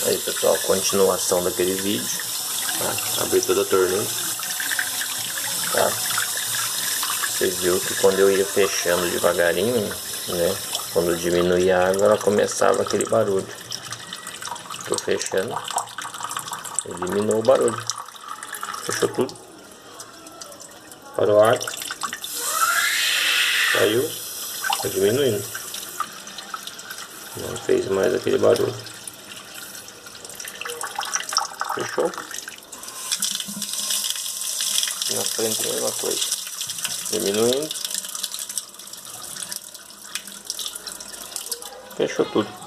Aí pessoal, continuação daquele vídeo, tá? Abri toda a torneira, tá? Você viu que quando eu ia fechando devagarinho, né? Quando diminuía a água, ela começava aquele barulho. Tô fechando, eliminou o barulho, fechou tudo, parou a água, saiu, tá diminuindo, não fez mais aquele barulho. Fechou? Na frente a mesma coisa, diminuindo, fechou tudo.